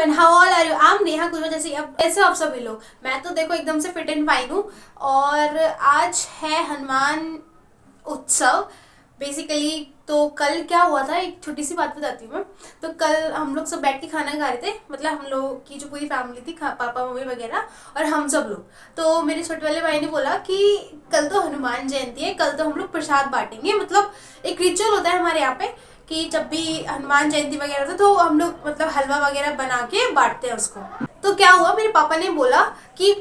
Everyone, how all are you? I am Neha Kujur. जैसे अब ऐसे आप सभी लोग, मैं तो देखो एकदम से फिट एंड फाइन हूँ। और आज है हनुमान उत्सव बेसिकली। तो कल क्या हुआ था, एक छोटी सी बात बताती हूँ मैं। तो कल हम लोग सब बैठ के खाना खा रहे थे, मतलब हम लोग की जो पूरी फैमिली थी, पापा मम्मी वगैरह और हम सब लोग। तो मेरे छोटे वाले भाई ने बोला कि कल तो हनुमान जयंती है, कल तो हम लोग प्रसाद बांटेंगे। मतलब एक रिचुअल होता है हमारे यहाँ पे कि जब भी हनुमान जयंती वगैरह होता है तो हम लोग मतलब हलवा वगैरह बना के बांटते हैं उसको। तो क्या हुआ, मेरे पापा ने बोला कि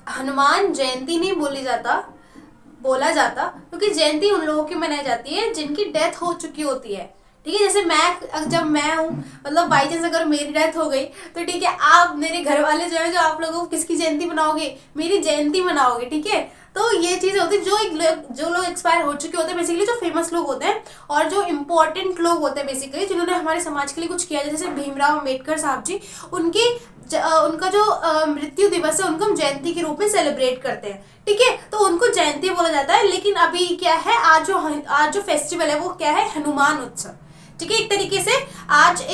हनुमान जयंती नहीं बोला जाता क्योंकि जयंती उन लोगों की मनाई जाती है जिनकी डेथ हो चुकी होती है। ठीक है, जैसे मैं, जब मैं हूँ, मतलब बाई चांस अगर मेरी डेथ हो गई तो ठीक है, आप मेरे घर वाले जो है, जो आप लोगों किसकी जयंती मनाओगे, मेरी जयंती मनाओगे। ठीक है, तो ये चीज़ होती है। जो लोग एक्सपायर हो चुके होते हैं बेसिकली, जो फेमस लोग होते हैं और जो इम्पोर्टेंट लोग होते हैं बेसिकली, जिन्होंने हमारे समाज के लिए कुछ किया, जैसे भीमराव अम्बेडकर साहब जी, उनकी उनका जो मृत्यु दिवस है उनको हम जयंती के रूप में सेलिब्रेट करते हैं। ठीक है, तो उनको जयंती बोला जाता है। लेकिन अभी क्या है, आज जो फेस्टिवल है वो क्या है, हनुमान उत्सव। ठीक है, एक तरीके से आज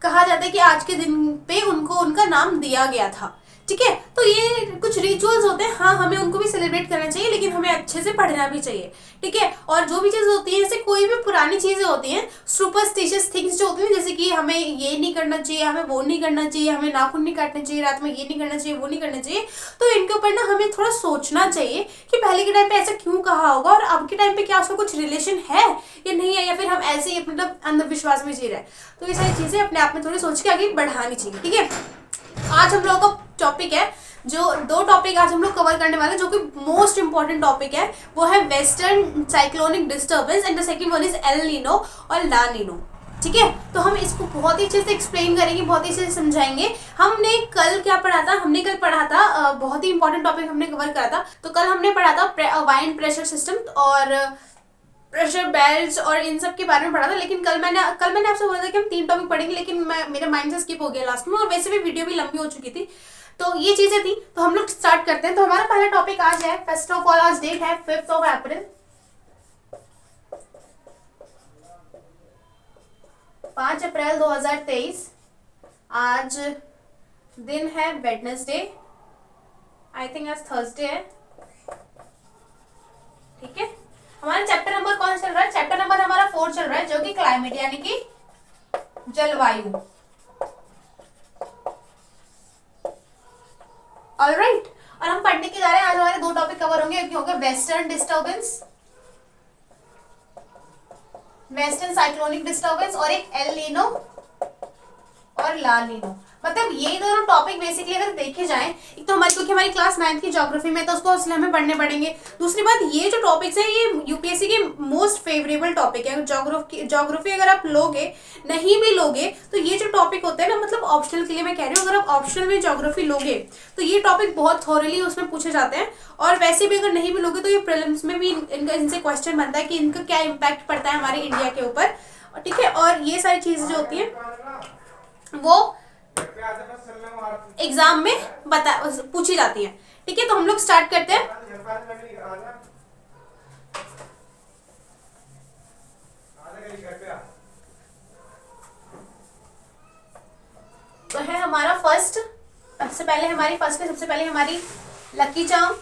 कहा जाता है कि आज के दिन पे उनको उनका नाम दिया गया था। ठीक है, तो ये कुछ रिचुअल्स होते हैं। हाँ, हमें उनको भी सेलिब्रेट करना चाहिए, लेकिन हमें अच्छे से पढ़ना भी चाहिए। ठीक है, और जो भी चीज़ें होती है, जैसे कोई भी पुरानी चीज़ें होती हैं, सुपरस्टिशियस थिंग्स जो होती हैं, जैसे कि हमें ये नहीं करना चाहिए, हमें वो नहीं करना चाहिए, हमें नाखून नहीं काटने चाहिए, रात में ये नहीं करना चाहिए, वो नहीं करना चाहिए। तो इनके ऊपर ना हमें थोड़ा सोचना चाहिए कि पहले के टाइम पे ऐसा क्यों कहा होगा और अब के टाइम पे क्या उसका कुछ रिलेशन है या नहीं है, या फिर हम ऐसे ही मतलब अंधविश्वास में जी रहे हैं। तो ये सारी चीज़ें अपने आप में थोड़ी सोच के आगे बढ़ानी चाहिए। ठीक है, आज हम लोगों का टॉपिक है, जो दो टॉपिक आज हम लोग कवर करने वाले हैं, जो कि मोस्ट इंपॉर्टेंट टॉपिक है, वो है western cyclonic disturbance and the second one is El Nino और ला नीनो। ठीक है, तो हम इसको बहुत ही अच्छे से एक्सप्लेन करेंगे, बहुत ही अच्छे से समझाएंगे। हमने कल क्या पढ़ा था, बहुत ही इंपॉर्टेंट टॉपिक हमने कवर करा था। तो कल हमने पढ़ा था वाइन प्रेशर सिस्टम और प्रेशर बेल्ट और इन सब के बारे में पढ़ा था। लेकिन कल मैंने आपसे बोला था कि हम 3 टॉपिक पढ़ेंगे, लेकिन मेरे माइंड से स्किप हो गया लास्ट में, और वैसे भी वीडियो भी लंबी हो चुकी थी। तो ये चीजें थी, तो हम लोग स्टार्ट करते हैं। तो हमारा पहला टॉपिक आज है, फर्स्ट ऑफ ऑल आज डेट है 5 अप्रैल, 5 अप्रैल 2023। आज दिन है वेडनेसडे, आई थिंक आज थर्सडे है। ठीक है, हमारा चैप्टर नंबर कौन चल रहा है? चैप्टर नंबर हमारा 4 चल रहा है, जो कि क्लाइमेट यानी कि जलवायु। ऑलराइट, और हम पढ़ने के जा रहे हैं। आज हमारे 2 टॉपिक कवर होंगे, एक होगा वेस्टर्न साइक्लोनिक डिस्टर्बेंस, और एक एल नीनो और ला नीनो। मतलब ये दोनों टॉपिक बेसिकली अगर देखे जाएं, एक तो क्योंकि हमारी क्लास 9th की ज्योग्राफी में, तो उसको इसलिए हमें पढ़ने पड़ेंगे। दूसरी बात, ये जो टॉपिक्स है ये यूपीएससी के मोस्ट फेवरेबल टॉपिक है। ज्योग्राफी अगर आप लोगे, नहीं भी लोगे, तो ये जो टॉपिक होते हैं ना, मतलब ऑप्शनल के लिए मैं कह रही हूँ, अगर आप ऑप्शनल में ज्योग्राफी लोगे तो ये टॉपिक बहुत थॉरली उसमें पूछे जाते हैं। और वैसे भी अगर नहीं भी लोगे तो ये प्रीलिम्स में भी इनसे क्वेश्चन बनता है कि इनका क्या इम्पैक्ट पड़ता है हमारे इंडिया के ऊपर। ठीक है, और ये सारी चीजें जो होती है वो एग्जाम में पूछी जाती है। ठीक है, तो हम लोग स्टार्ट करते हैं। तो है हमारा फर्स्ट, सबसे पहले हमारी लकी चार्म।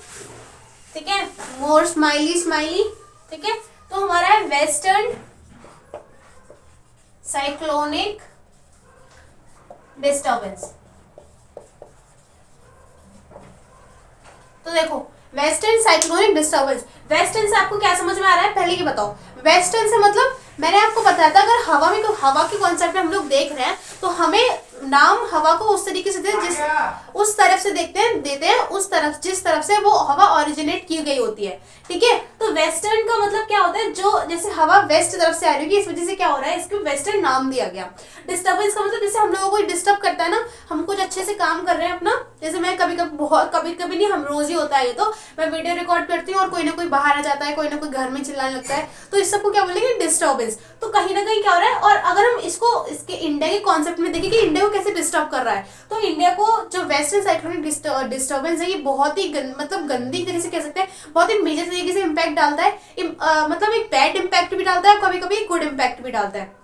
ठीक है, मोर स्माइली। ठीक है, तो हमारा है वेस्टर्न साइक्लोनिक डिस्टर्बेंस। तो देखो, वेस्टर्न साइक्लोनिक डिस्टर्बेंस, वेस्टर्न से आपको क्या समझ में आ रहा है, पहले ये बताओ। वेस्टर्न से मतलब मैंने आपको बताया था, अगर हवा के कॉन्सेप्ट में हम लोग देख रहे हैं, तो हमें नाम हवा को उस तरीके से उस तरफ से देते हैं, जिस तरफ से वो हवा ओरिजिनेट की गई होती है। ठीक है, तो वेस्टर्न का मतलब क्या होता है, जो जैसे हवा वेस्ट तरफ से आ रही है, इस वजह से क्या हो रहा है, इसको वेस्टर्न नाम दिया गया। डिस्टर्बेंस का मतलब जैसे हम लोगों को डिस्टर्ब करता है ना, हम कुछ अच्छे से काम कर रहे हैं अपना, जैसे मैं कभी नहीं, हम रोज ही होता है ये, तो मैं वीडियो रिकॉर्ड करती हूँ और कोई ना कोई बाहर आ जाता है, कोई ना कोई घर में चिल्लाने लगता है, तो इस सबको क्या बोलेंगे, डिस्टर्बेंस। तो कहीं ना कहीं क्या हो रहा है, और अगर हम इसके इंडिया के कॉन्सेप्ट में देखें कि इंडिया को कैसे डिस्टर्ब कर रहा है, तो इंडिया को जो वेस्टर्न साइक्लोनिक डिस्टर्बेंस है, ये बहुत ही मतलब गंदी तरीके से कह सकते हैं, बहुत ही मेजर तरीके से इम्पैक्ट डालता है। मतलब एक बैड इम्पैक्ट भी डालता है, कभी कभी गुड इम्पैक्ट भी डालता है।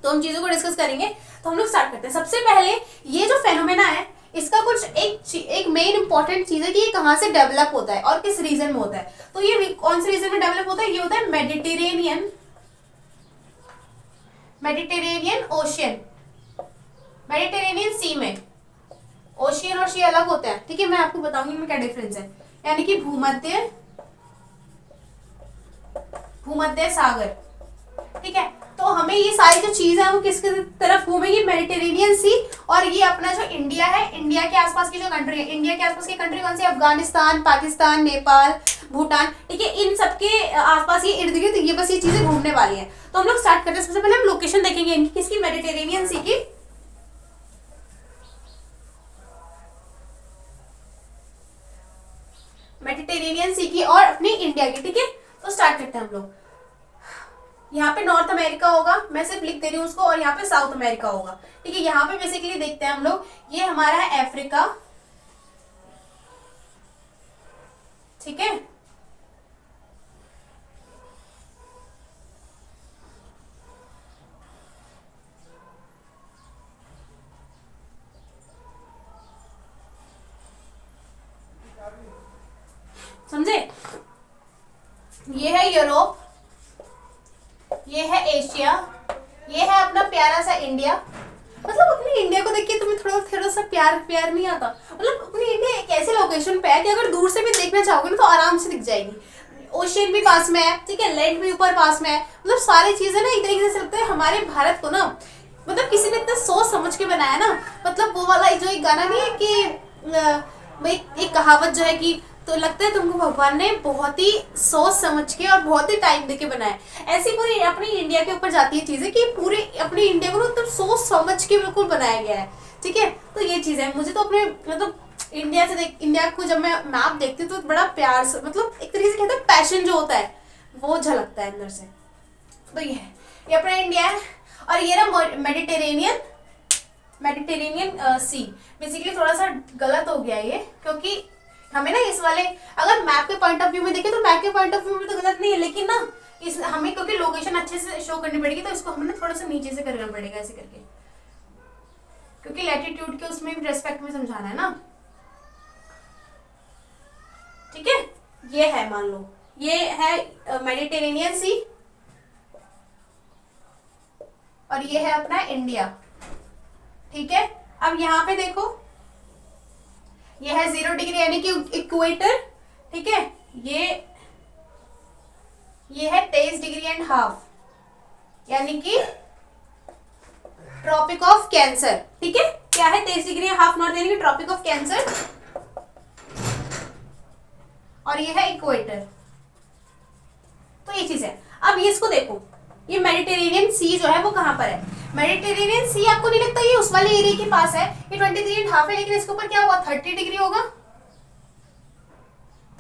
तो हम चीजों को डिस्कस करेंगे। तो हम लोग स्टार्ट करते हैं। सबसे पहले ये जो फेनोमेना है इसका कुछ एक मेन इंपॉर्टेंट चीज है कि ये कहाँ से डेवलप होता है और किस रीजन में होता है। तो ये कौन से रीजन में डेवलप होता है? ये होता है मेडिटेरेनियन ओशियन, मेडिटेरेनियन सी में। ओशियन और सी अलग होते हैं, ठीक है, मैं आपको बताऊंगी इनमें क्या डिफरेंस है। यानी कि भूमध्य सागर, ठीक है। तो हमें ये सारी जो चीज है वो किसकी तरफ घूमेगी? मेडिटेरेनियन सी। और ये अपना जो इंडिया है, इंडिया के आसपास की जो कंट्री है, इंडिया के आसपास की कंट्री कौन सी? अफगानिस्तान, पाकिस्तान, नेपाल, भूटान, ठीक है। इन सबके आसपास ये इर्द गिर्द ये बस ये चीजें घूमने वाली हैं। तो हम लोग स्टार्ट करते हैं। सबसे पहले हम लोकेशन देखेंगे इनकी, किसकी? मेडिटेरेनियन सी की। मेडिटेरेनियन सी की और अपनी इंडिया की, ठीक है। तो स्टार्ट करते हैं हम लोग। यहाँ पे नॉर्थ अमेरिका होगा, मैं सिर्फ लिख दे रही हूँ उसको, और यहाँ पे साउथ अमेरिका होगा, ठीक है। यहाँ पे बेसिकली देखते हैं हम लोग, ये हमारा है अफ्रीका, ठीक है। समझे? ये है यूरोप, ये है एशिया, ये है अपना प्यारा सा इंडिया। मतलब अपनी इंडिया को देख के तुम्हें थोड़ा थोड़ा सा प्यार नहीं आता? मतलब अपनी इंडिया एक ऐसे लोकेशन पे है कि अगर दूर से भी देखना चाहोगे ना तो आराम से दिख जाएगी। ओशियन भी पास में है, ठीक है, लैंड भी ऊपर पास में है। मतलब सारी चीजें ना एक तरीके से लगता है हमारे भारत को ना, मतलब किसी ने इतना सोच समझ के बनाया ना। मतलब वो वाला जो एक गाना नहीं है कि एक कहावत जो है कि तो लगता है तुमको भगवान ने बहुत ही सोच समझ के और बहुत ही टाइम देके बनाया। ऐसी पूरी अपनी इंडिया के ऊपर जाती है चीजें कि पूरी अपनी इंडिया को ना सोच समझ के बिल्कुल बनाया गया है, ठीक है। तो ये चीज है। मुझे तो अपने मतलब इंडिया को जब मैं मैप देखती हूँ तो बड़ा प्यार से, मतलब एक तरीके से कहते हैं पैशन जो होता है वो झलकता है अंदर से। तो ये अपना इंडिया है। और ये ना मेडिटेरेनियन सी। बेसिकली थोड़ा सा गलत हो गया ये, क्योंकि हमें ना इस वाले अगर मैप के पॉइंट ऑफ व्यू में देखें तो मैप के पॉइंट ऑफ व्यू में तो गलत नहीं है, लेकिन ना इस हमें क्योंकि लोकेशन अच्छे से शो करनी पड़ेगी तो इसको हमें ना थोड़ा सा नीचे से करना पड़ेगा ऐसे करके, क्योंकि लैटिट्यूड के उसमें रेस्पेक्ट में समझाना है ना, ठीक है। ये है, मान लो ये है मेडिटेरेनियन सी और ये है अपना इंडिया, ठीक है। अब यहाँ पे देखो, ये है 0 डिग्री यानी कि इक्वेटर, ठीक है। ये है 23 डिग्री एंड हाफ यानी कि ट्रॉपिक ऑफ कैंसर, ठीक है। क्या है? 23 डिग्री हाफ नॉर्थ यानी कि ट्रॉपिक ऑफ कैंसर, और ये है इक्वेटर। तो ये चीज है। अब ये इसको देखो, ये मेडिटेरेनियन सी जो है वो कहां पर है? मेडिटेरेनियन सी आपको नहीं लगता ये उस वाले एरिया के पास है? ये 23.5 है, लेकिन इसके ऊपर क्या होगा? 30 डिग्री होगा।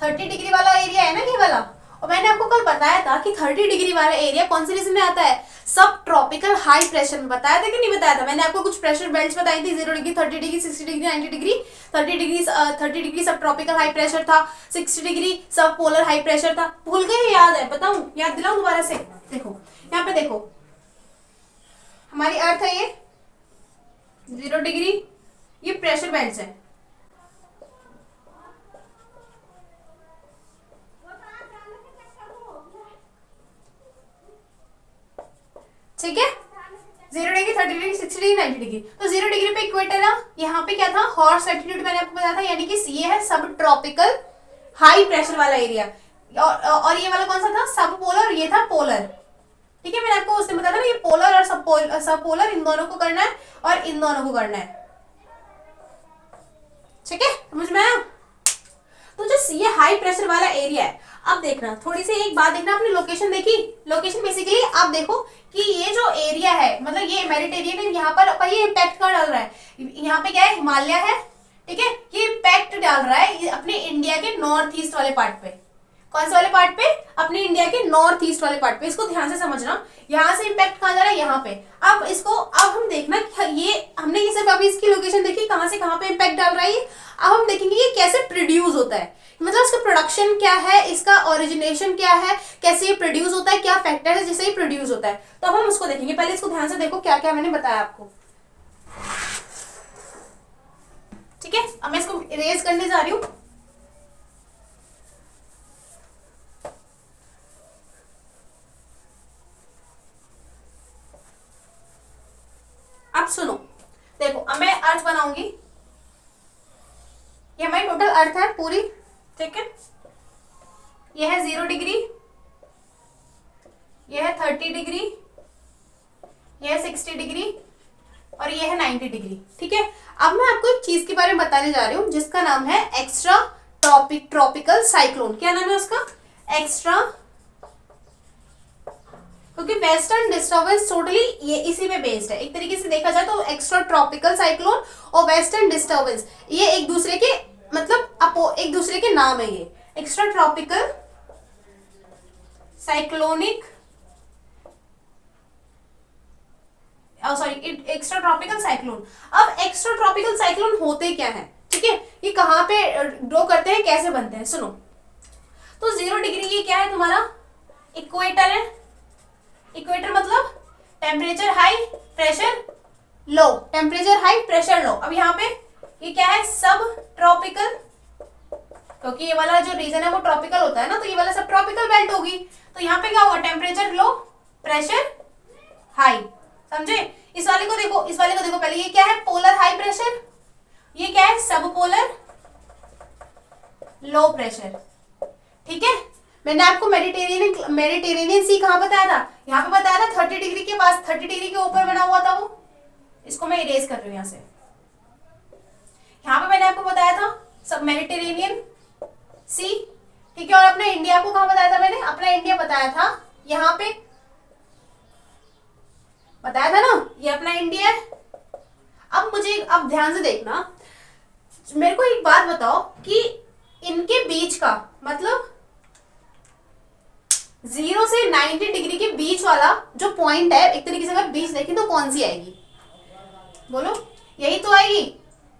30 डिग्री वाला एरिया है ना ये वाला। और मैंने आपको कल बताया था कि 30 डिग्री वाला एरिया कौन से रीजन में आता है? सब ट्रॉपिकल हाई प्रेशर में। बताया था कि नहीं बताया था? मैंने आपको कुछ प्रेशर बेल्ट्स बताई थी, 0 degree, 30 degree, 60 degree, 90 degree. 30 degree सब ट्रॉपिकल हाई प्रेशर था, 60 डिग्री सब पोलर हाई प्रेशर था। भूल गए? याद है? बताऊं? याद दिलाऊं दोबारा से? देखो यहाँ पे देखो, हमारी अर्थ है ये 0 डिग्री, ये प्रेशर बेल्ट्स है, ठीक है। 0 डिग्री, 30 डिग्री, 60 डिग्री, 90 डिग्री। तो 0 डिग्री पे इक्वेटर है, यहाँ पे क्या था? हॉट लैटिट्यूड मैंने आपको बताया था, यानी कि ये है सब ट्रॉपिकल हाई प्रेशर वाला एरिया। और ये वाला कौन सा था? सब पोलर, ये था पोलर, ठीक है। मैंने आपको उसने बताया था ना, ये पोलर और सब पोलर इन दोनों को करना है और इन दोनों को करना है, ठीक है। समझ में आया? तो जो ये हाई प्रेशर वाला एरिया है, अब देखना थोड़ी सी एक बात देखना, आपने लोकेशन देखी? लोकेशन बेसिकली आप देखो कि ये जो एरिया है, मतलब ये मेडिटेरियन है, यहाँ पर ये इम्पैक्ट कहाँ डाल रहा है? यहाँ पे क्या है? हिमालय है, ठीक है। ये इम्पैक्ट डाल रहा है अपने इंडिया के नॉर्थ ईस्ट वाले पार्ट पे। कौन से वाले पार्ट पे? अपने इंडिया के नॉर्थ ईस्ट वाले पार्ट पे। इसको ध्यान से समझना, यहाँ से इम्पैक्ट कहाँ जा रहा है? यहाँ पे। अब इसको अब हम देखना, ये हमने ये सिर्फ अभी इसकी लोकेशन देखी कहाँ से कहाँ पे इम्पैक्ट डाल रहा है। अब हम देखेंगे ये कैसे प्रोड्यूस होता है, मतलब इसका प्रोडक्शन क्या है, इसका ओरिजिनेशन क्या है, कैसे ये प्रोड्यूस होता है, क्या फैक्टर है जिससे ये प्रोड्यूस होता है, तो अब हम उसको देखेंगे। पहले इसको ध्यान से देखो क्या क्या मैंने बताया आपको, ठीक है। अब मैं इसको इरेज करने जा रही हूँ। अब सुनो, देखो अब मैं अर्थ बनाऊंगी, ये हमारी टोटल अर्थ है पूरी, ठीक है। ये है 0 डिग्री, ये है 30 डिग्री, ये है 60 डिग्री और ये है 90 डिग्री, ठीक है। अब मैं आपको एक चीज के बारे में बताने जा रही हूँ जिसका नाम है एक्स्ट्रा ट्रॉपिकल साइक्लोन। क्या नाम है उसका? एक्स्ट्रा, क्योंकि वेस्टर्न डिस्टर्बेंस टोटली ये इसी पे बेस्ड है। एक तरीके से देखा जाए तो एक्स्ट्रा ट्रॉपिकल साइक्लोन और वेस्टर्न डिस्टर्बेंस ये एक दूसरे के मतलब एक दूसरे के नाम है। ये extra tropical cyclonic extra tropical cyclone. अब एक्स्ट्रा ट्रॉपिकल साइक्लोन होते क्या है, ठीक है, ये कहाँ पे ग्रो करते हैं, कैसे बनते हैं, सुनो। तो 0 डिग्री ये क्या है तुम्हारा? इक्वेटर है। इक्वेटर मतलब temperature high pressure low, temperature high pressure low. अब यहाँ पे ये क्या है? सब ट्रॉपिकल, क्योंकि ये वाला जो रीजन है वो ट्रॉपिकल होता है ना, तो ये वाला सब ट्रॉपिकल बेल्ट होगी। तो यहाँ पे क्या होगा? टेम्परेचर लो प्रेशर हाई, समझे। इस वाले को देखो, इस वाले को देखो पहले, ये क्या है? पोलर हाई प्रेशर, ये क्या है? सब पोलर लो प्रेशर, ठीक है। मैंने आपको मेडिटेरेनियन सी कहाँ बताया था? यहाँ पे बताया था 30 डिग्री के पास, 30 डिग्री के ऊपर बना हुआ था वो। इसको मैं इरेज कर रही हूँ यहाँ से। यहाँ पे मैंने आपको बताया था सब मेडिटेरेनियन सी, ठीक है। और अपना इंडिया आपको कहाँ बताया था मैंने? अपना इंडिया बताया था यहाँ पे, बताया था ना, ये अपना इंडिया है। अब ध्यान से देखना, मेरे को एक बात बताओ कि इनके बीच का मतलब 0 से 90 डिग्री के बीच वाला जो पॉइंट है, एक तरीके से अगर बीच देखें तो कौन सी आएगी? बोलो, यही तो आएगी।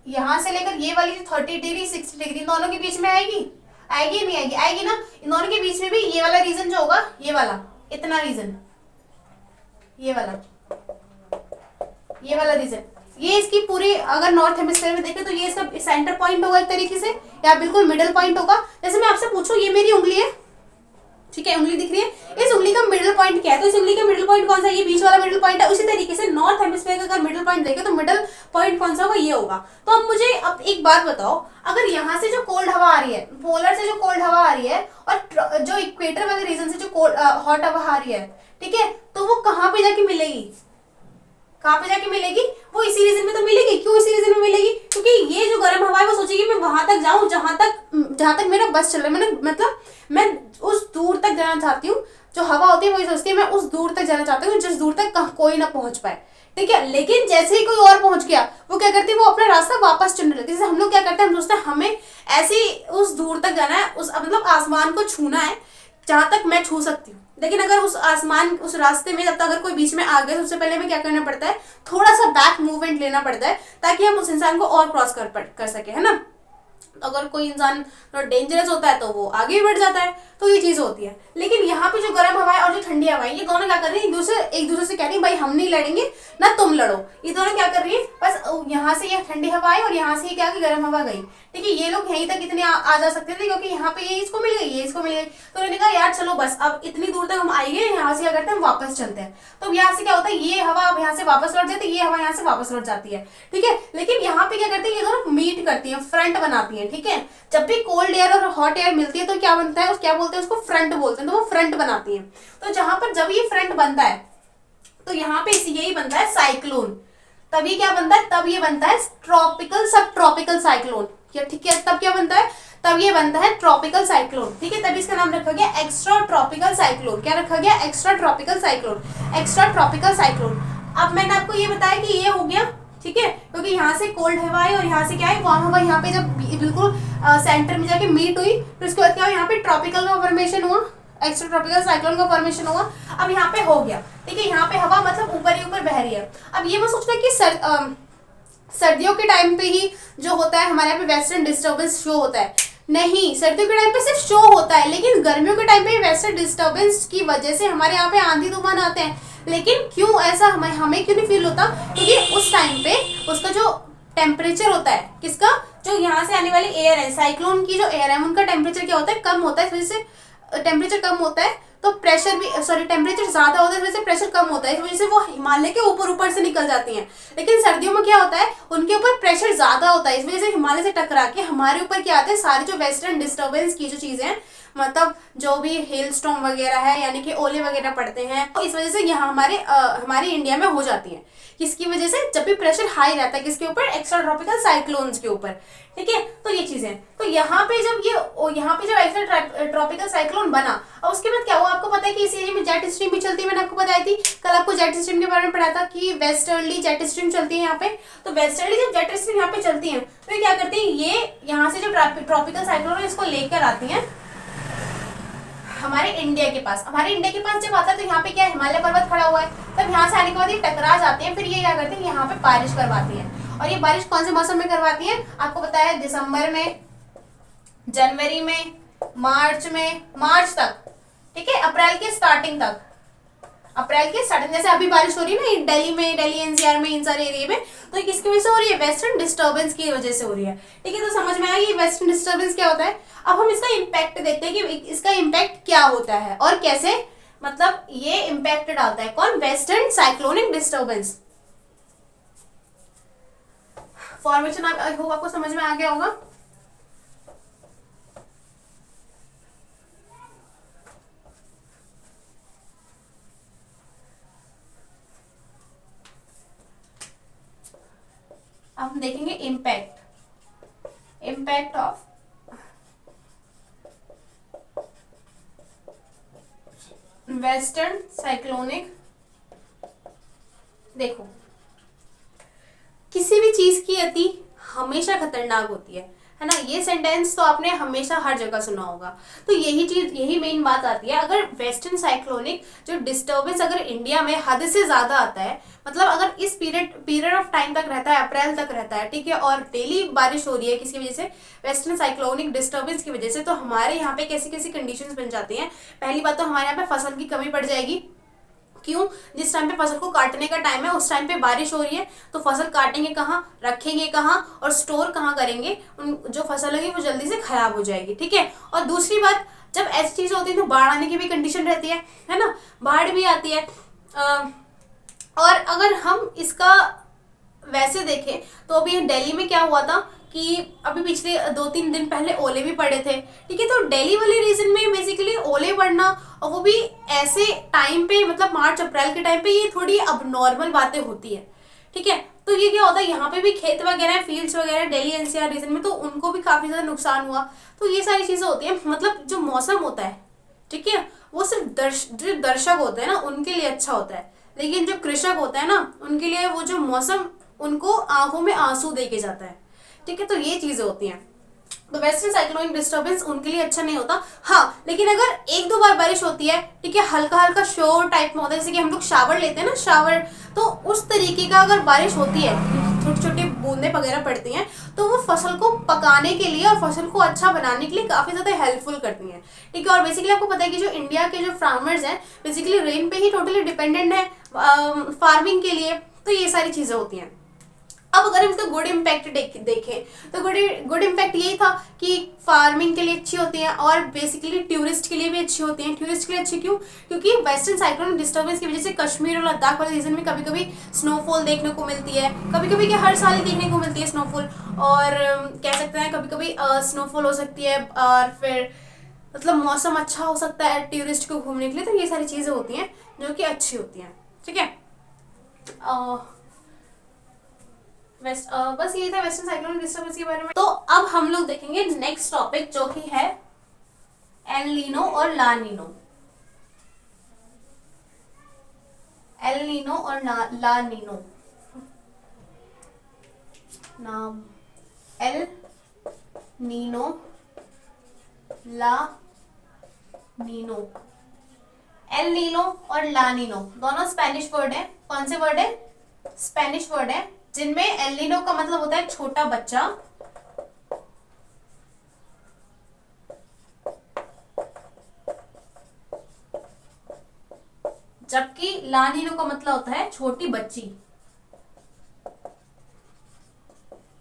यहां से लेकर ये वाली 30 डिग्री 60 डिग्री दोनों के बीच में आएगी, आएगी नहीं आएगी? आएगी ना। इन दोनों के बीच में भी ये वाला रीजन जो होगा, ये वाला इतना रीजन, ये वाला रीजन, ये इसकी पूरी अगर नॉर्थ हेमिस्फीयर में देखें तो ये इसका सेंटर पॉइंट होगा एक तरीके से, या बिल्कुल मिडिल पॉइंट होगा। जैसे मैं आपसे पूछूं, ये मेरी उंगली है, ठीक है, उंगली दिख रही है, इस उंगली का मिडिल पॉइंट क्या है? तो इस उंगली का मिडिल पॉइंट कौन सा है? ये बीच वाला मिडिल पॉइंट है। उसी तरीके से नॉर्थ हेमिस्फीयर का अगर मिडिल पॉइंट देखें तो मिडिल पॉइंट कौन सा होगा? ये होगा। तो अब मुझे अब एक बात बताओ, अगर यहाँ से जो कोल्ड हवा आ रही है, पोलर से जो कोल्ड हवा आ रही है, और जो इक्वेटर वाले रीजन से जो हॉट हवा आ रही है, ठीक है, तो वो कहाँ पे जाके मिलेगी? कहाँ पे जाके मिलेगी? वो इसी रीजन में तो मिलेगी। क्यों इसी रीजन में मिलेगी? क्योंकि ये जो गर्म हवा है वो सोचेगी मैं वहां तक जाऊं जहां तक मेरा बस चल रहा है। मतलब मैं उस दूर तक जाना चाहती हूँ। जो हवा होती है वही सोचती है मैं उस दूर तक जाना चाहती हूँ जिस दूर तक कोई ना पहुंच पाए, ठीक है। लेकिन जैसे ही कोई और पहुंच गया, वो क्या करती है? वो अपना रास्ता वापस चुनने लगती है। जैसे हम लोग क्या करते हैं, हम सोचते हैं हमें ऐसे उस दूर तक जाना है, उस मतलब आसमान को छूना है जहां तक मैं छू सकती हूँ। लेकिन अगर उस रास्ते में जब तक अगर कोई बीच में आ गए, सबसे पहले हमें क्या करना पड़ता है? थोड़ा सा बैक मूवमेंट लेना पड़ता है ताकि हम उस इंसान को और क्रॉस कर सके, है ना। अगर कोई इंसान डेंजरस होता है तो वो आगे भी बढ़ जाता है, तो ये चीज होती है। लेकिन यहाँ पे जो गर्म हवा है और जो ठंडी हवा है, ये दोनों क्या कर रही है? एक दूसरे से कह रही है भाई हम नहीं लड़ेंगे ना, तुम लड़ो। ये दोनों क्या कर रही है? बस यहाँ से ये ठंडी हवा आई और यहाँ से क्या की गर्म हवा गई, ठीक है। ये लोग यहीं तक इतने आ जा सकते थे क्योंकि यहाँ पे ये इसको मिल गई, ये इसको मिल गई। तो उन्होंने कहा यार चलो बस अब इतनी दूर तक हम आएंगे, यहाँ से क्या करते हैं? हम वापस चलते हैं। तो यहाँ से क्या होता है? ये हवा अब यहाँ से वापस लौट जाती है, ये हवा यहाँ से वापस लौट जाती है, ठीक है। लेकिन यहाँ पे क्या करते हैं? ये दोनों मीट करती है, फ्रंट बनाती है, ठीक है। जब भी कोल्ड एयर और हॉट एयर मिलती है तो क्या बनता है? क्या बोलते हैं उसको? फ्रंट बोलते हैं। तो वो फ्रंट बनाती है। तो जहां पर जब ये फ्रंट बनता है तो यहाँ पे यही बनता है साइक्लोन। तभी क्या बनता है? तब ये बनता है ट्रॉपिकल सब ट्रॉपिकल साइक्लोन, ठीक है। तब क्या बनता है? तब ये बनता है ट्रॉपिकल साइक्लोन, ठीक है। तभी इसका नाम रखा गया एक्स्ट्रा ट्रॉपिकल साइक्लोन। क्या रखा गया? Extra tropical cyclone, extra tropical cyclone. अब मैंने आपको ये बताया कि ये हो गया, ठीक है, क्योंकि यहाँ से कोल्ड हवा है और यहाँ से क्या है? वार्म हवा यहाँ पे जब बिल्कुल सेंटर में जाके मीट हुई, तो उसके बाद क्या हुआ? यहाँ पे ट्रॉपिकल का फॉर्मेशन हुआ, एक्स्ट्रा ट्रॉपिकल साइक्लोन का फॉर्मेशन हुआ। अब यहाँ पे हो गया, ठीक है। यहाँ पे हवा मतलब ऊपर ही ऊपर बह रही है। अब ये मैं सोचता है कि सर्दियों के टाइम पे ही जो होता है हमारे यहाँ पे वेस्टर्न डिस्टर्बेंस शो होता है, नहीं, सर्दियों के टाइम पे सिर्फ शो होता है, लेकिन गर्मियों के टाइम पे वेस्टर्न डिस्टर्बेंस की वजह से हमारे यहाँ पे आंधी तूफान आते हैं। लेकिन क्यों ऐसा हमें हमें क्यों नहीं फील होता? क्योंकि उस टाइम पे उसका जो टेम्परेचर होता है, किसका, जो यहाँ से आने वाली एयर है, साइक्लोन की जो एयर है, उनका टेम्परेचर क्या होता है, कम होता है। इस वजह से टेम्परेचर कम होता है तो प्रेशर भी, सॉरी, टेम्परेचर ज्यादा होता है, इस वजह से प्रेशर कम होता है, इस वजह से वो हिमालय के ऊपर ऊपर से निकल जाती हैं। लेकिन सर्दियों में क्या होता है, उनके ऊपर प्रेशर ज्यादा होता है, इस वजह से हिमालय से टकरा के हमारे ऊपर क्या आते हैं, सारे जो वेस्टर्न डिस्टर्बेंस की जो चीजें हैं, मतलब जो भी हेल स्टॉर्म वगैरह है, यानी कि ओले वगैरह पड़ते हैं, तो इस वजह से यहाँ हमारे इंडिया में हो जाती है। किसकी वजह से? जब भी प्रेशर हाई रहता है, किसके ऊपर? एक्स्ट्रा ट्रॉपिकल साइक्लोन्स के ऊपर। ठीक है, तो ये चीजें, तो यहाँ पे जब एक्स्ट्रा ट्रॉपिकल साइक्लोन बना, और उसके बाद क्या हुआ, आपको पता है कि इस एरिया में जेट स्ट्रीम भी चलती है। मैंने आपको बताई थी कल, आपको जेट स्ट्रीम के बारे में पढ़ा था कि वेस्टर्ली जेट स्ट्रीम चलती है यहाँ पे। तो वेस्टर्ली जब जेट स्ट्रीम यहाँ पे चलती है, तो ये क्या करती है, ये यहाँ से जो ट्रॉपिकल साइक्लोन है इसको लेकर आती है हमारे इंडिया के पास। हमारे इंडिया के पास जब आता है तो यहाँ पे क्या, हिमालय पर्वत खड़ा हुआ है, तब यहाँ से आने के बाद ये टकरा जाते हैं, फिर ये क्या करते हैं, यहाँ पे बारिश करवाती है। और ये बारिश कौन से मौसम में करवाती है? आपको पता है, दिसंबर में, जनवरी में, मार्च तक, ठीक है, अप्रैल के स्टार्टिंग तक, जैसे अभी बारिश हो रही है ना दिल्ली में, दिल्ली एनसीआर में, इन सारे एरिया में, तो ये किसकी वजह से हो रही है? वेस्टर्न डिस्टर्बेंस की वजह से हो रही है। ठीक है, तो समझ में आया कि वेस्टर्न डिस्टर्बेंस क्या होता है। अब हम इसका इम्पैक्ट देखते हैं कि इसका इम्पैक्ट क्या होता है और कैसे, मतलब ये इम्पैक्ट डालता है कौन? Western cyclonic disturbance. फॉर्मेशन आपको समझ में आ गया होगा। अब हम देखेंगे इम्पैक्ट ऑफ वेस्टर्न साइक्लोनिक। देखो, किसी भी चीज की अति हमेशा खतरनाक होती है ना। ये सेंटेंस तो आपने हमेशा हर जगह सुना होगा। तो यही मेन बात आती है। अगर वेस्टर्न साइक्लोनिक जो डिस्टर्बेंस अगर इंडिया में हद से ज्यादा आता है, मतलब अगर इस पीरियड ऑफ टाइम तक रहता है, अप्रैल तक रहता है, ठीक है, और डेली बारिश हो रही है किसकी वजह से? वेस्टर्न साइक्लोनिक डिस्टर्बेंस की वजह से, तो हमारे यहाँ पे कैसी कैसी कंडीशंस बन जाती हैं। पहली बात तो हमारे यहाँ पे फसल की कमी पड़ जाएगी। क्यों? जिस टाइम पे फसल को काटने का टाइम है उस टाइम पे बारिश हो रही है, तो फसल काटेंगे कहाँ, रखेंगे कहाँ और स्टोर कहाँ करेंगे? उन जो फसल है वो जल्दी से खराब हो जाएगी। ठीक है, और दूसरी बात, जब ऐसी चीज होती है तो बाढ़ आने की भी कंडीशन रहती है ना, बाढ़ भी आती है। और अगर हम इसका वैसे देखें तो अभी दिल्ली में क्या हुआ था कि अभी पिछले 2-3 दिन पहले ओले भी पड़े थे। ठीक है, तो दिल्ली वाले रीजन में बेसिकली ओले पड़ना, और वो भी ऐसे टाइम पे, मतलब मार्च अप्रैल के टाइम पे, ये थोड़ी अब नॉर्मल बातें होती है। ठीक है, तो ये क्या होता है, यहाँ पे भी खेत वगैरह, फील्ड्स वगैरह दिल्ली एनसीआर रीजन में, तो उनको भी काफी ज्यादा नुकसान हुआ। तो ये सारी चीजें होती है। मतलब जो मौसम होता है, ठीक है, वो सिर्फ जो दर्शक होते हैं ना उनके लिए अच्छा होता है, लेकिन जो कृषक होता है ना उनके लिए वो जो मौसम उनको आंखों में आंसू दे के जाता है। ठीक है, तो ये चीजें होती हैं। तो वेस्टर्न साइक्लोनिक डिस्टर्बेंस उनके लिए अच्छा नहीं होता। हाँ, लेकिन अगर 1-2 बार बारिश होती है, ठीक है, हल्का हल्का शोर टाइप में होता है, जैसे कि हम लोग शावर लेते हैं ना, शावर, तो उस तरीके का अगर बारिश होती है, छोटी छोटी बूंदें वगैरह पड़ती हैं, तो वो फसल को पकाने के लिए और फसल को अच्छा बनाने के लिए काफी ज्यादा हेल्पफुल करती हैं। ठीक है, और बेसिकली आपको पता है कि जो इंडिया के जो फार्मर्स हैं बेसिकली रेन पे ही टोटली डिपेंडेंट है फार्मिंग के लिए। तो ये सारी चीजें होती हैं। अब अगर हम इसका गुड इम्पैक्ट देखें तो गुड इम्पैक्ट यही था कि फार्मिंग के लिए अच्छी होती है और बेसिकली टूरिस्ट के लिए भी अच्छी होती हैं। टूरिस्ट के लिए अच्छी क्यों? क्योंकि वेस्टर्न साइक्लोनिक डिस्टर्बेंस की वजह से कश्मीर और लद्दाख वाले रीजन में कभी कभी स्नोफॉल देखने को मिलती है, कभी कभी क्या हर साल ही देखने को मिलती है स्नोफॉल, और कह सकते हैं कभी कभी स्नोफॉल हो सकती है, और फिर मतलब मौसम अच्छा हो सकता है टूरिस्ट को घूमने के लिए। तो ये सारी चीज़ें होती हैं जो कि अच्छी होती हैं। ठीक है, बस यही था वेस्टर्न साइक्लोनिक डिस्टर्बेंस के बारे में। तो अब हम लोग देखेंगे नेक्स्ट टॉपिक जो कि है एल नीनो और ला नीनो। एल नीनो और ला नीनो, नाम एल नीनो, ला नीनो। एल नीनो और ला नीनो दोनों स्पेनिश वर्ड है। कौन से वर्ड है? स्पेनिश वर्ड है, जिनमें एल नीनो का मतलब होता है छोटा बच्चा, जबकि लानिनो का मतलब होता है छोटी बच्ची।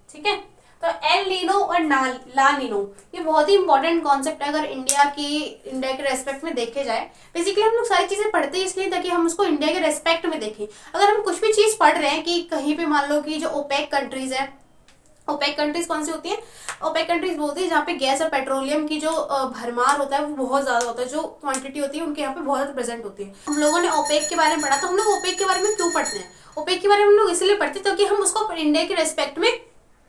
ठीक है, तो एल नीनो और लानिनो ये बहुत ही इंपॉर्टेंट कॉन्सेप्ट है अगर इंडिया के रेस्पेक्ट में देखे जाए। बेसिकली हम लोग सारी चीजें पढ़ते हैं इसलिए ताकि हम उसको इंडिया के रेस्पेक्ट में देखें। अगर हम कुछ भी चीज पढ़ रहे हैं कि कहीं पे मान लो कि जो ओपेक कंट्रीज है, ओपेक कंट्रीज कौन सी होती है, ओपेक कंट्रीज बोलती है जहाँ पे गैस और पेट्रोलियम की जो भरमार होता है वो बहुत ज्यादा होता है, जो क्वांटिटी होती है उनके यहाँ पे बहुत ज्यादा प्रेजेंट होती है। हम लोगों ने ओपेक के बारे में पढ़ा, तो हम लोग ओपेक के बारे में क्यों पढ़ते हैं, ओपेक के बारे में हम लोग इसलिए पढ़ते हैं ताकि हम उसको इंडिया के रेस्पेक्ट में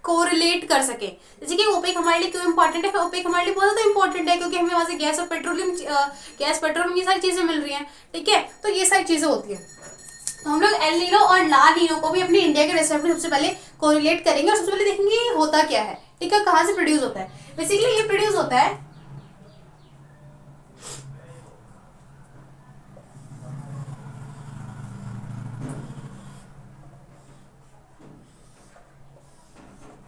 कोरिलेट कर सके। जैसे कि ओपेक हमारे लिए क्यों इंपॉर्टेंट है, ओपेक हमारे लिए बहुत ज्यादा इंपॉर्टेंट है क्योंकि हमें वहां से गैस और पेट्रोलियम ये सारी चीजें मिल रही हैं। ठीक है, तो ये सारी चीजें होती है। तो हम लोग एल नीनो और ला नीनो को भी अपने इंडिया के रेस्पेक्ट में सबसे पहले कोरिलेट करेंगे और सबसे पहले देखेंगे ये होता क्या है। ठीक है, कहाँ से प्रोड्यूस होता है। बेसिकली ये प्रोड्यूस होता है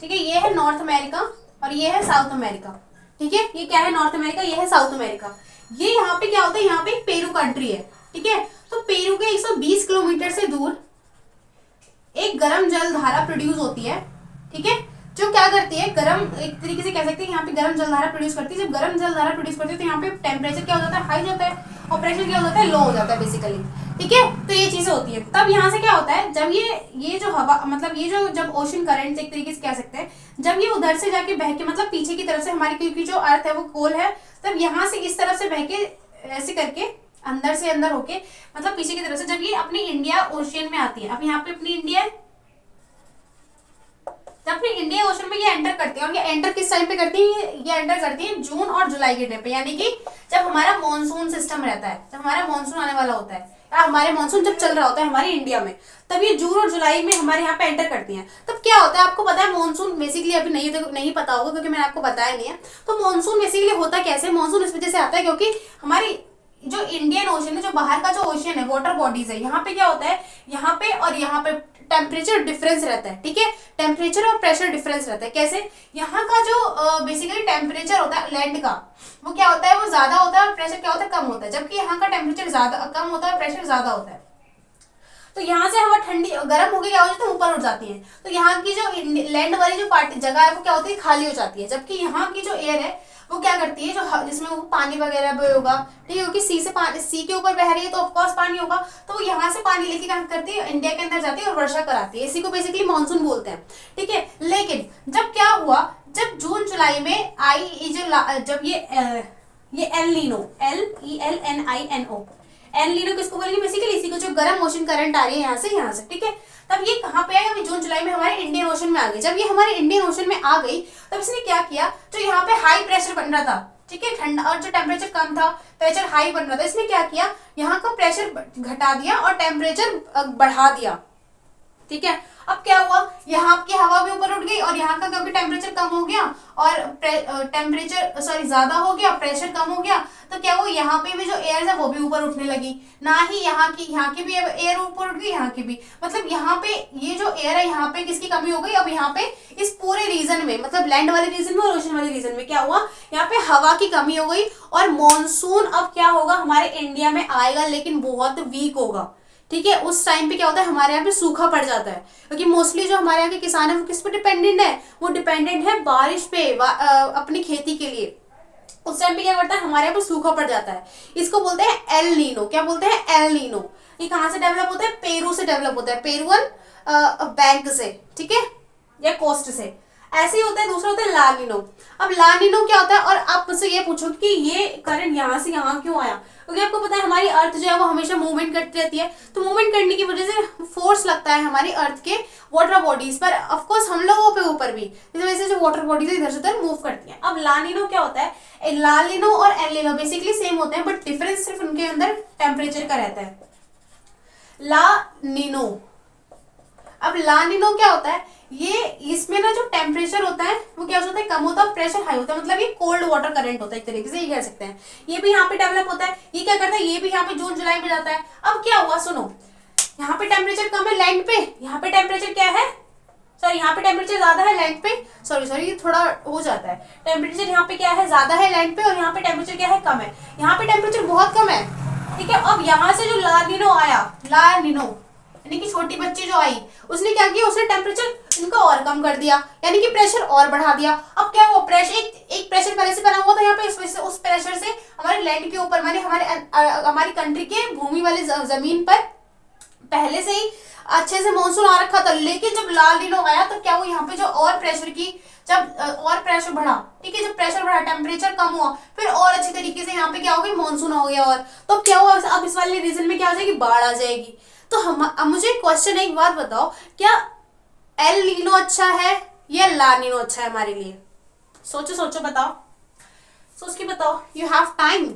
ठीक है, ये है नॉर्थ अमेरिका और ये है साउथ अमेरिका। ठीक है, ये क्या है नॉर्थ अमेरिका, ये है साउथ अमेरिका। ये यहाँ पे क्या होता है, यहाँ पे पेरू कंट्री है। ठीक है, तो पेरू के 120 किलोमीटर से दूर एक गर्म जल धारा प्रोड्यूस होती है। ठीक है, जो क्या करती है, गर्म एक तरीके से कह सकते हैं यहाँ पे गर्म जल धारा प्रोड्यूस करती है। जब गर्म जल धारा प्रोड्यूस करती है तो यहाँ पे टेम्परेचर क्या हो जाता है, हाई हो जाता है, और प्रेशर क्या हो जाता है, लो हो जाता है बेसिकली। ठीक है, तो ये चीजें होती है। तब यहाँ से क्या होता है, जब ये जो हवा मतलब ये जो जब ओशन करंट एक तरीके से कह सकते हैं, जब ये उधर से जाके बह के मतलब पीछे की तरफ से हमारी, क्योंकि जो अर्थ है वो गोल है, तब यहाँ से इस तरफ से बह के ऐसे करके अंदर से अंदर होके मतलब पीछे की तरफ से जब ये अपनी इंडिया ओशियन में आती है, अब यहाँ पे अपनी इंडिया है, जब अपने इंडियन ओशन में ये एंटर करती है, और ये एंटर किस टाइम पे करती है, ये एंटर करती है जून और जुलाई के टाइम पे, यानी कि जब हमारा मॉनसून सिस्टम रहता है, जब हमारा मॉनसून आने वाला होता है या हमारे मॉनसून जब चल रहा होता है हमारे इंडिया में, तब ये जून और जुलाई में हमारे यहाँ पे एंटर करती हैं। तब क्या होता है आपको पता है, मॉनसून बेसिकली अभी नहीं पता होगा क्योंकि मैंने आपको बताया नहीं है। तो मॉनसून बेसिकली होता कैसे, मॉनसून इस वजह से आता है क्योंकि हमारी जो इंडियन ओशन है, जो बाहर का जो ओशन है, वाटर बॉडीज है, यहाँ पे क्या होता है, यहाँ पे और यहाँ पे टेम्परेचर डिफरेंस रहता है। ठीक है, टेम्परेचर और प्रेशर डिफरेंस रहता है। कैसे, यहाँ का जो बेसिकली टेम्परेचर होता है लैंड का, वो क्या होता है, वो ज्यादा होता है, और प्रेशर क्या होता है, कम होता है। जबकि यहाँ का टेम्परेचर ज्यादा कम होता है, प्रेशर ज्यादा होता है। तो यहाँ से हवा ठंडी गर्म होकर क्या हो जाती है, ऊपर उठ जाती है। तो यहाँ की जो लैंड वाली जो जगह है वो क्या होती है, खाली हो जाती है। जबकि यहाँ की जो एयर है वो क्या करती है, जो जिसमें वो पानी वगैरह भी होगा, ठीक है, क्योंकि सी के ऊपर बह रही है तो ऑफकोर्स पानी होगा, तो वो यहाँ से पानी लेके क्या करती है, इंडिया के अंदर जाती है और वर्षा कराती है। इसी को बेसिकली मानसून बोलते हैं। ठीक है, लेकिन जब क्या हुआ, जब जून जुलाई में आई जब ये El Nino, ELNINO, El Nino किसको बोलेंगे, बेसिकली इसी को, जो गर्म ओशन करंट आ रही है यहाँ से। ठीक है, तब ये कहाँ पे आएगा, जून जुलाई में हमारे इंडियन ओशन में आ गई। जब ये हमारे इंडियन ओशन में आ गई तब इसने क्या किया, जो यहाँ पे हाई प्रेशर बन रहा था, ठीक है, ठंडा, और जो टेम्परेचर कम था, प्रेशर हाई बन रहा था, इसने क्या किया, यहाँ का प्रेशर घटा दिया और टेम्परेचर बढ़ा दिया। ठीक है, अब क्या हुआ, यहाँ की हवा भी ऊपर उठ गई और यहाँ का क्योंकि टेम्परेचर कम हो गया और टेम्परेचर ज्यादा हो गया, प्रेशर कम हो गया, तो क्या हुआ, यहाँ पे भी जो एयर है वो भी ऊपर उठने लगी। ना ही यहाँ की भी एयर ऊपर उठ गई, यहाँ की भी, मतलब यहाँ पे ये जो एयर है यहाँ पे किसकी कमी हो गई, अब यहाँ पे इस पूरे रीजन में, मतलब लैंड वाले रीजन में और ओशन वाले रीजन में क्या हुआ, यहाँ पे हवा की कमी हो गई और मॉनसून अब क्या होगा, हमारे इंडिया में आएगा लेकिन बहुत वीक होगा। ठीक है, उस टाइम पे क्या होता है, हमारे यहाँ पे सूखा पड़ जाता है क्योंकि मोस्टली जो हमारे यहाँ के किसान है वो किस पे डिपेंडेंट है, वो डिपेंडेंट है बारिश पे अपनी खेती के लिए। उस टाइम पे क्या करता है, हमारे यहाँ पे सूखा पड़ जाता है। इसको बोलते हैं एल नीनो। क्या बोलते हैं, एल नीनो। ये कहाँ से डेवलप होता है, पेरू से डेवलप होता है, पेरुअन बैंक से, ठीक है, या कोस्ट से। ऐसे ही होता है। दूसरा होता है लानिनो। अब लानिनो क्या होता है, और आप मुझसे ये पूछो कि ये करंट यहाँ से यहाँ क्यों आया, क्योंकि आपको पता है हमारी अर्थ जो है वो हमेशा मूवमेंट करती रहती है, तो मूवमेंट करने की वजह से फोर्स लगता है हमारी अर्थ के वाटर बॉडीज पर, ऑफकोर्स हम लोगों पे ऊपर भी, इस वजह से जो वाटर बॉडीज इधर से उधर मूव करती हैं। अब लानिनो क्या होता है, लानिनो और एल नीनो बेसिकली सेम होते हैं, बट डिफरेंस सिर्फ उनके अंदर टेम्परेचर का रहता है। लानिनो, अब लानिनो क्या होता है, ये इसमें ना जो टेम्परेचर होता है वो क्या होता है, कम होता है, प्रेशर हाई होता है, मतलब ये कोल्ड वाटर करंट होता है एक तरीके से, ये कह सकते हैं। ये भी यहाँ पे डेवलप होता है। ये क्या करता है, ये भी यहाँ पे जून जुलाई में जाता है। अब क्या हुआ, सुनो, यहाँ पे टेम्परेचर कम है लैंड पे, यहाँ पे टेम्परेचर क्या है, सॉरी यहाँ पे टेम्परेचर ज्यादा है लैंड पे, सॉरी ये थोड़ा हो जाता है, टेम्परेचर यहाँ पे क्या है, ज्यादा है लैंड पे, और यहाँ पे टेम्परेचर क्या है, कम है। यहाँ पे टेम्परेचर बहुत कम है, ठीक है। अब यहाँ से जो ला नीनो आया, ला नीनो यानी कि छोटी बच्ची जो आई, उसने क्या किया, उसने टेम्परेचर इनका और कम कर दिया, यानी कि प्रेशर और बढ़ा दिया। अब क्या हुआ, प्रेशर एक प्रेशर पहले से बना हुआ था यहाँ पे, इस वजह से उस प्रेशर से हमारे लैंड के ऊपर, माने हमारी कंट्री के भूमि वाली जमीन पर पहले से ही अच्छे से मानसून आ रखा था। लेकिन जब ला नीनो आया तो क्या हुआ, यहाँ पे जो और प्रेशर की जब और प्रेशर बढ़ा, ठीक है, जब प्रेशर बढ़ा, टेम्परेचर कम हुआ, फिर और अच्छी तरीके से यहाँ पे क्या हो गई, मानसून हो गया। और तो क्या हुआ, अब इस वाले रीजन में क्या हो जाएगी, बाढ़ आ जाएगी। तो अब मुझे क्वेश्चन एक बात बताओ, क्या एल नीनो अच्छा है या ला नीनो अच्छा है हमारे लिए? सोचो सोचो, बताओ, सोच के बताओ, यू हैव टाइम।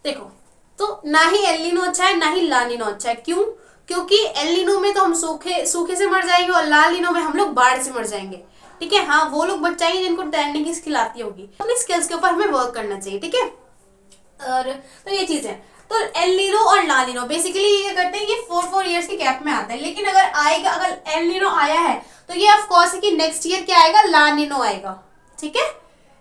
देखो, तो ना ही एल नीनो अच्छा है ना ही ला नीनो अच्छा है। क्यों? क्योंकि एल नीनो में तो हम सूखे से मर जाएंगे और ला नीनो में हम लोग बाढ़ से मर जाएंगे। ठीक है, हाँ, वो लोग बच जाएंगे जिनको तैरने की स्किल आती होगी। अपनी स्किल्स के ऊपर हमें वर्क करना चाहिए, ठीक है। और तो ये चीज है। तो एल नीनो और ला नीनो बेसिकली ये करते हैं, ये 4 ईयर्स के गैप में आता है। लेकिन अगर एल नीनो आया है तो ये ऑफ कोर्स है कि नेक्स्ट ईयर क्या आएगा, ला नीनो आएगा। ठीक है,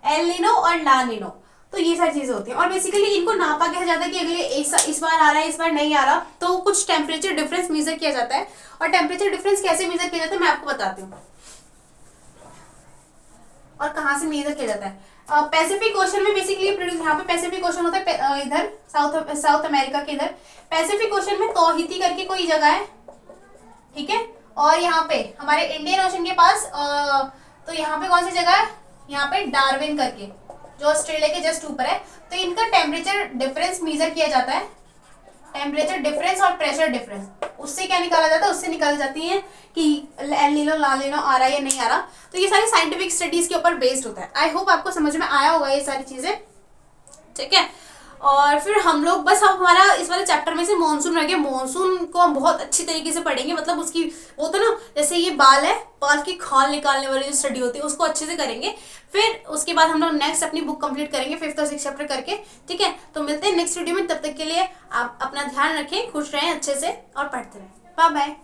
एल नीनो और ला नीनो, तो ये सारी चीजें होती हैं। और बेसिकली इनको नापा कैसे जाता है कि अगले इस बार आ रहा है, इस बार नहीं आ रहा, तो कुछ टेम्परेचर डिफरेंस मेजर किया जाता है। और टेम्परेचर डिफरेंस कैसे मेजर किया जाता है मैं आपको बताती हूँ, और कहाँ से मेजर किया जाता है। पैसिफिक ओशन में बेसिकली प्रोड्यूस, यहाँ पे पैसिफिक ओशन होता है, इधर साउथ अमेरिका के इधर पैसिफिक ओशन में तोहिती करके कोई जगह है, ठीक है। और यहाँ पे हमारे इंडियन ओशन के पास तो यहाँ पे कौन सी जगह है, यहाँ पे डार्विन करके, जो ऑस्ट्रेलिया के जस्ट ऊपर है। तो इनका टेम्परेचर डिफरेंस मेजर किया जाता है, टेम्परेचर डिफरेंस और प्रेशर डिफरेंस, उससे क्या निकाला जाता है, उससे निकाली जाती है कि एल नीनो ला नीनो आ रहा है या नहीं आ रहा। तो ये सारी साइंटिफिक स्टडीज के ऊपर बेस्ड होता है। आई होप आपको समझ में आया होगा ये सारी चीजें, ठीक है। और फिर हम लोग बस अब हमारा इस वाले चैप्टर में से मानसून रह गया। मानसून को हम बहुत अच्छी तरीके से पढ़ेंगे, मतलब उसकी वो तो ना, जैसे ये बाल है, बाल की खाल निकालने वाली जो स्टडी होती है उसको अच्छे से करेंगे। फिर उसके बाद हम लोग नेक्स्ट अपनी बुक कंप्लीट करेंगे 5th और 6th चैप्टर करके, ठीक है। तो मिलते हैं नेक्स्ट वीडियो में, तब तक के लिए आप अपना ध्यान रखें, खुश रहें अच्छे से और पढ़ते रहें। Bye bye.